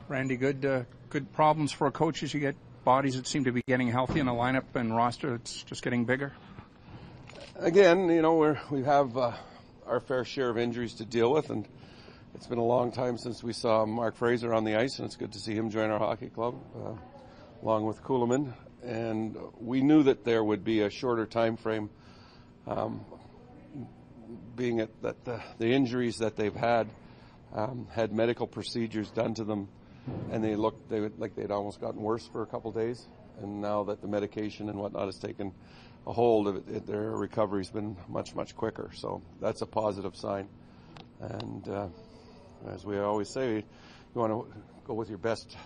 Randy, good problems for a coach as you get bodies that seem to be getting healthy in a lineup and roster that's just getting bigger? Again, we have our fair share of injuries to deal with, and it's been a long time since we saw Mark Fraser on the ice, and it's good to see him join our hockey club, along with Kuhlman. And we knew that there would be a shorter time frame, being that the injuries that they've had medical procedures done to them, and they looked like they'd almost gotten worse for a couple of days. And now that the medication and whatnot has taken a hold of it, their recovery's been much, much quicker. So that's a positive sign. And as we always say, you want to go with your best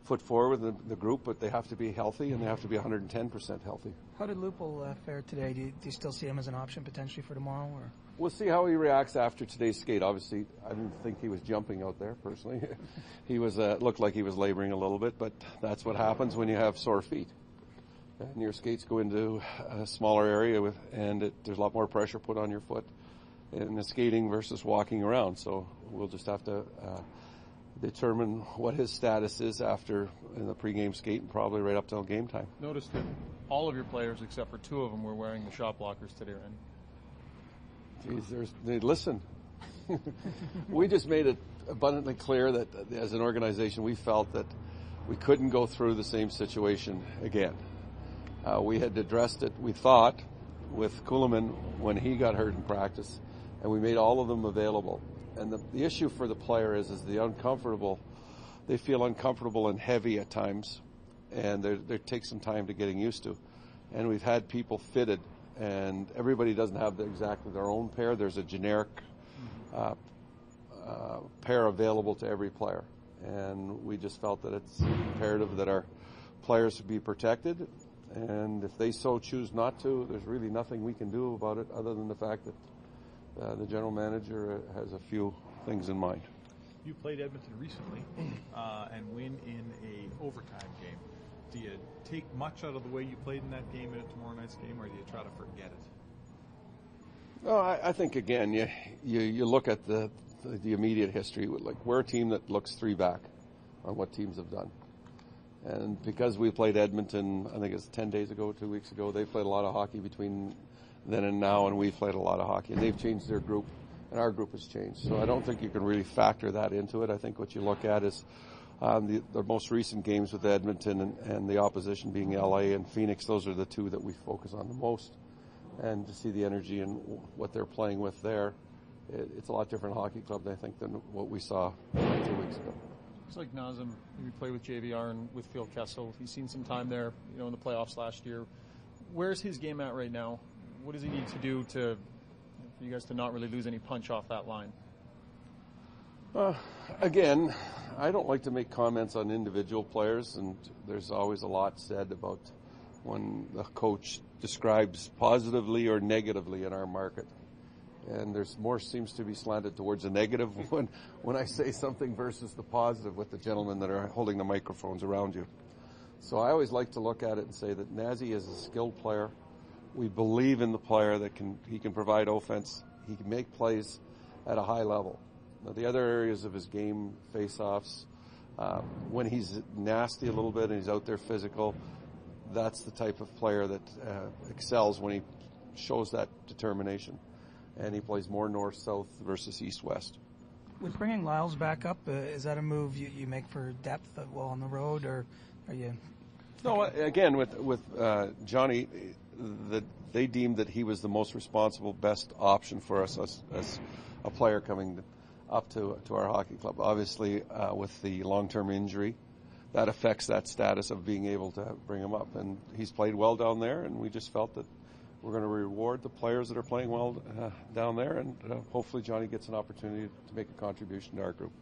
foot forward with the group, but they have to be healthy, and they have to be 110% healthy. How did Lupul fare today? Do you still see him as an option potentially for tomorrow? Or? We'll see how he reacts after today's skate. Obviously, I didn't think he was jumping out there, personally. He was looked like he was laboring a little bit, but that's what happens when you have sore feet. And your skates go into a smaller area, there's a lot more pressure put on your foot in the skating versus walking around. So we'll just have to determine what his status is after in the pregame skate and probably right up till game time. Noticed that all of your players, except for two of them, were wearing the shot blockers today, Randy. They listen. We just made it abundantly clear that as an organization we felt that we couldn't go through the same situation again. We had addressed it, we thought, with Kuhlman when he got hurt in practice, and we made all of them available. And the issue for the player is they feel uncomfortable and heavy at times, and they take some time to getting used to. And we've had people fitted, and everybody doesn't have exactly their own pair. There's a generic pair available to every player. And we just felt that it's imperative that our players be protected. And if they so choose not to, there's really nothing we can do about it other than the fact that the general manager has a few things in mind. You played Edmonton recently and win in a overtime game. Do you take much out of the way you played in that game in tomorrow night's game, or do you try to forget it? No, I think, again, you look at the immediate history. Like, we're a team that looks 3 back on what teams have done. And because we played Edmonton, I think it's 10 days ago, 2 weeks ago, they played a lot of hockey between then and now, and we've played a lot of hockey. And they've changed their group, and our group has changed. So I don't think you can really factor that into it. I think what you look at is the most recent games with Edmonton and the opposition being LA and Phoenix. Those are the two that we focus on the most. And to see the energy and what they're playing with there, it's a lot different hockey club, I think, than what we saw 2 weeks ago. It's like Nazem, you played with JVR and with Phil Kessel. He's seen some time there, in the playoffs last year. Where's his game at right now? What does he need to do for you guys to not really lose any punch off that line? Again, I don't like to make comments on individual players, and there's always a lot said about when the coach describes positively or negatively in our market. And there's more seems to be slanted towards the negative when I say something versus the positive with the gentlemen that are holding the microphones around you. So I always like to look at it and say that Nazi is a skilled player. We believe in the player that he can provide offense. He can make plays at a high level. Now, the other areas of his game, face-offs, when he's nasty a little bit and he's out there physical, that's the type of player that excels when he shows that determination. And he plays more north-south versus east-west. With bringing Lyles back up, is that a move you make for depth while on the road, or are you? No, again, with Johnny, they deemed that he was the most responsible, best option for us as a player coming up to our hockey club. Obviously, with the long-term injury, that affects that status of being able to bring him up. And he's played well down there, and we just felt that we're going to reward the players that are playing well down there, and hopefully Johnny gets an opportunity to make a contribution to our group.